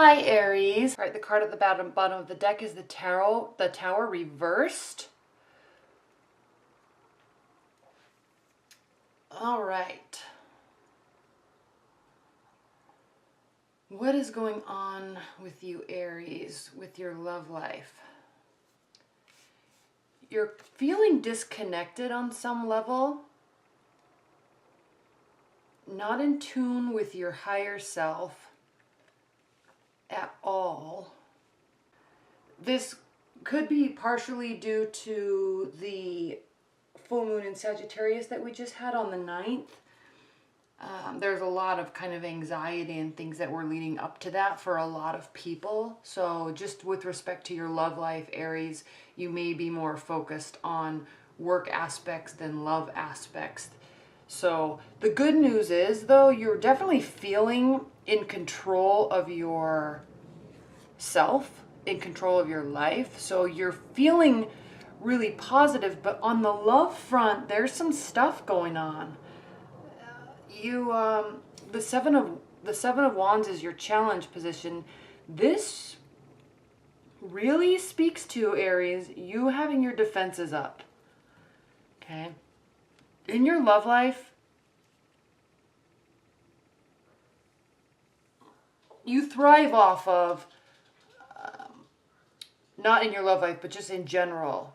Hi Aries. All right, the card at the bottom of the deck is the Tower reversed. All right. What is going on with you, Aries, with your love life? You're feeling disconnected on some level, not in tune with your higher self at all. This could be partially due to the full moon in Sagittarius that we just had on the 9th. There's a lot of kind of anxiety and things that were leading up to that for a lot of people. So just with respect to your love life, Aries, you may be more focused on work aspects than love aspects. So the good news is, though, you're definitely feeling in control of your self, in control of your life. So you're feeling really positive, but on the love front, there's some stuff going on. The seven of Wands is your challenge position. This really speaks to, Aries, you having your defenses up. Okay? In your love life, you thrive off of, not in your love life, but just in general.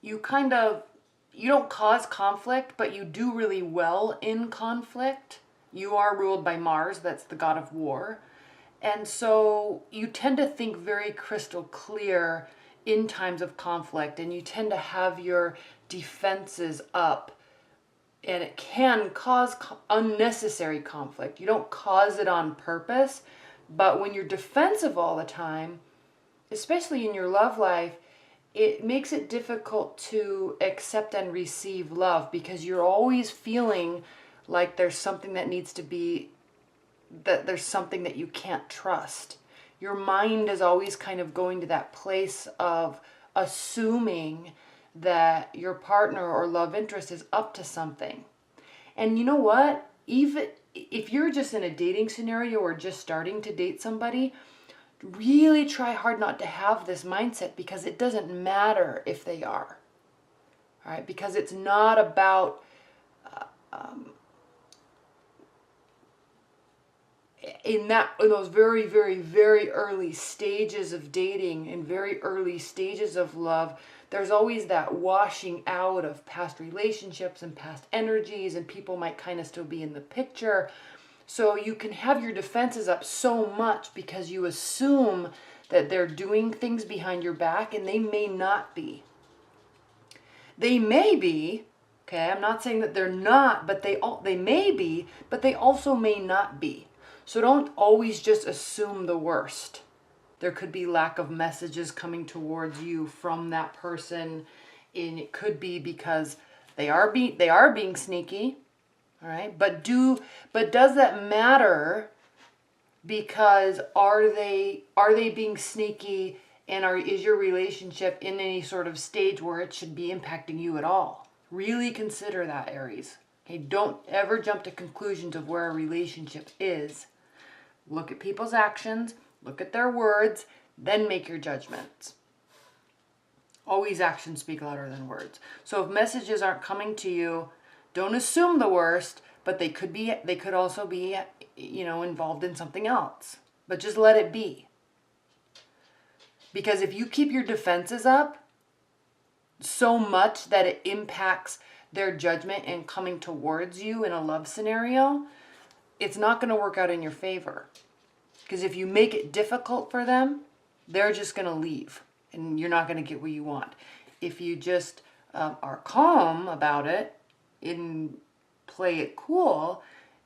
You don't cause conflict, but you do really well in conflict. You are ruled by Mars, that's the god of war. And so you tend to think very crystal clear in times of conflict, and you tend to have your defenses up, and it can cause unnecessary conflict. You don't cause it on purpose, but when you're defensive all the time, especially in your love life, it makes it difficult to accept and receive love because you're always feeling like there's something that needs to be, that there's something that you can't trust. Your mind is always kind of going to that place of assuming that your partner or love interest is up to something. And you know what? Even if you're just in a dating scenario or just starting to date somebody, really try hard not to have this mindset, because it doesn't matter if they are. All right? Because it's not about in those very, very, very early stages of dating and very early stages of love, there's always that washing out of past relationships and past energies, and people might kind of still be in the picture. So you can have your defenses up so much because you assume that they're doing things behind your back, and they may not be. They may be, okay? I'm not saying that they're not, but they may be, but they also may not be. So don't always just assume the worst. There could be lack of messages coming towards you from that person, and it could be because they are being sneaky. All right, but does that matter? Because are they being sneaky, and is your relationship in any sort of stage where it should be impacting you at all? Really consider that, Aries. Okay, don't ever jump to conclusions of where a relationship is. Look at people's actions, look at their words, then make your judgments. Always actions speak louder than words. So if messages aren't coming to you, don't assume the worst, but they could also be, involved in something else. But just let it be. Because if you keep your defenses up so much that it impacts their judgment and coming towards you in a love scenario, it's not going to work out in your favor. Because if you make it difficult for them, they're just going to leave, and you're not going to get what you want. If you just are calm about it, and play it cool,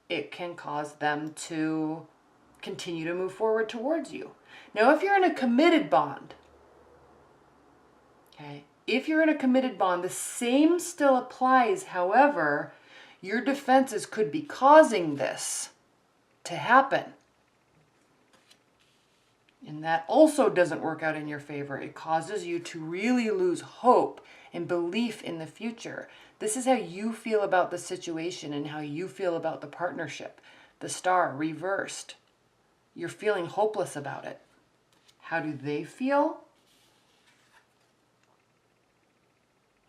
it can cause them to continue to move forward towards you. Now, if you're in a committed bond, okay, if you're in a committed bond, the same still applies. However, your defenses could be causing this to happen. And that also doesn't work out in your favor. It causes you to really lose hope and belief in the future. This is how you feel about the situation and how you feel about the partnership. The star reversed. You're feeling hopeless about it. How do they feel?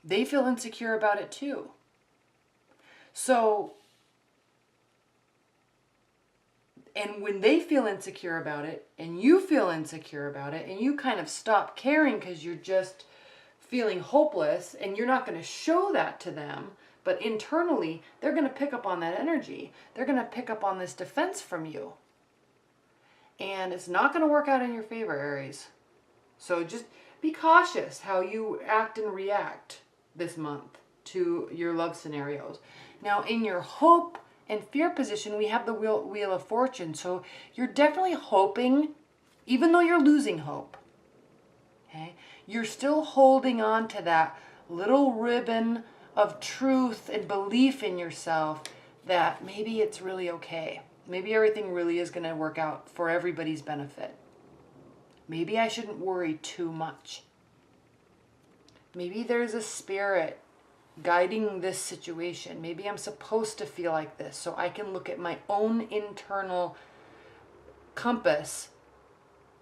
They feel insecure about it too. So, and when they feel insecure about it, and you feel insecure about it, and you kind of stop caring because you're just feeling hopeless, and you're not going to show that to them, but internally, they're going to pick up on that energy. They're going to pick up on this defense from you. And it's not going to work out in your favor, Aries. So just be cautious how you act and react this month to your love scenarios. Now, in your hope and fear position, we have the Wheel of Fortune. So you're definitely hoping, even though you're losing hope. Okay? You're still holding on to that little ribbon of truth and belief in yourself that maybe it's really okay. Maybe everything really is going to work out for everybody's benefit. Maybe I shouldn't worry too much. Maybe there's a spirit guiding this situation. Maybe I'm supposed to feel like this so I can look at my own internal compass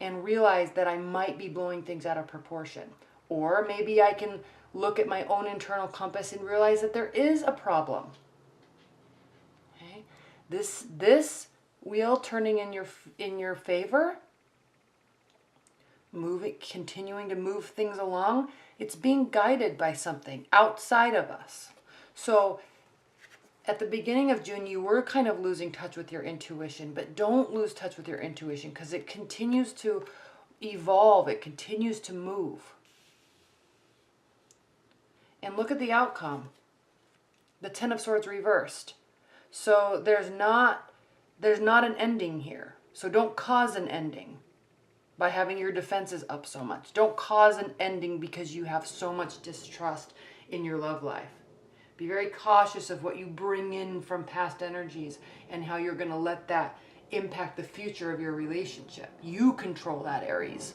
and realize that I might be blowing things out of proportion. Or maybe I can look at my own internal compass and realize that there is a problem. Okay? This wheel turning in your favor, continuing to move things along, it's being guided by something outside of us. So at the beginning of June, you were kind of losing touch with your intuition, but don't lose touch with your intuition because it continues to evolve. It continues to move. And look at the outcome. The Ten of Swords reversed. So there's not an ending here. So don't cause an ending by having your defenses up so much. Don't cause an ending because you have so much distrust in your love life. Be very cautious of what you bring in from past energies and how you're going to let that impact the future of your relationship. You control that, Aries.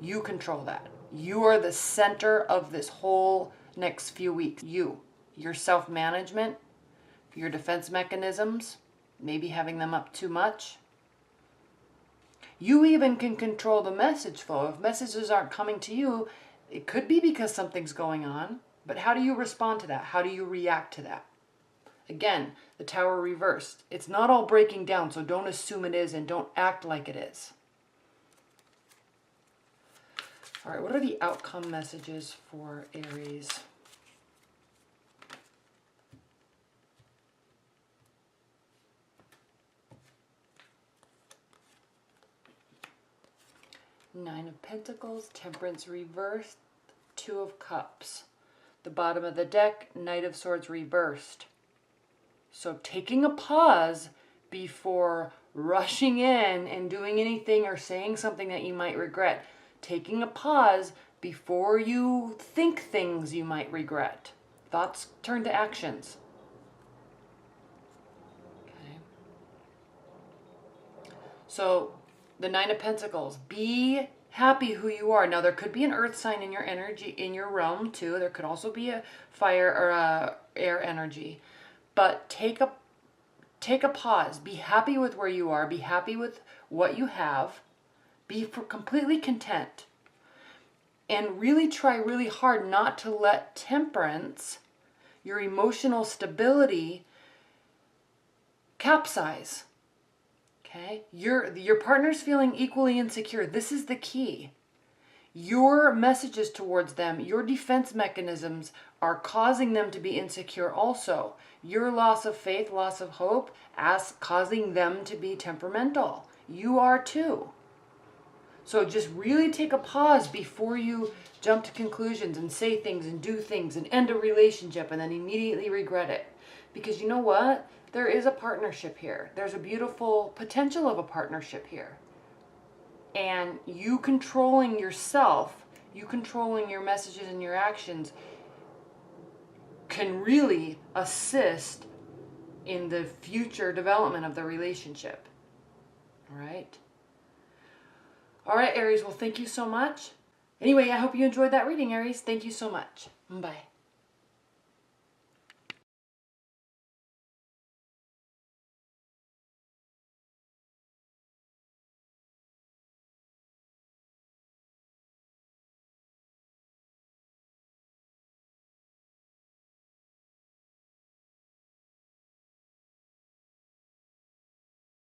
You control that. You are the center of this whole next few weeks. Your self-management, your defense mechanisms, maybe having them up too much. You even can control the message flow. If messages aren't coming to you, it could be because something's going on. But how do you respond to that? How do you react to that? Again, the Tower reversed. It's not all breaking down, so don't assume it is and don't act like it is. All right, what are the outcome messages for Aries? Nine of Pentacles, Temperance reversed, Two of Cups. The bottom of the deck, Knight of Swords reversed. So taking a pause before rushing in and doing anything or saying something that you might regret. Taking a pause before you think things you might regret. Thoughts turn to actions. Okay. So the Nine of Pentacles, be happy who you are. Now there could be an earth sign in your energy, in your realm too. There could also be a fire or a air energy. But take a pause. Be happy with where you are. Be happy with what you have. Be completely content. And really try really hard not to let temperance, your emotional stability, capsize. Okay? Your partner's feeling equally insecure. This is the key. Your messages towards them, your defense mechanisms are causing them to be insecure also. Your loss of faith, loss of hope, causing them to be temperamental. You are too. So just really take a pause before you jump to conclusions and say things and do things and end a relationship and then immediately regret it. Because you know what? There is a partnership here. There's a beautiful potential of a partnership here. And you controlling yourself, you controlling your messages and your actions can really assist in the future development of the relationship. All right? All right, Aries. Well, thank you so much. Anyway, I hope you enjoyed that reading, Aries. Thank you so much. Bye.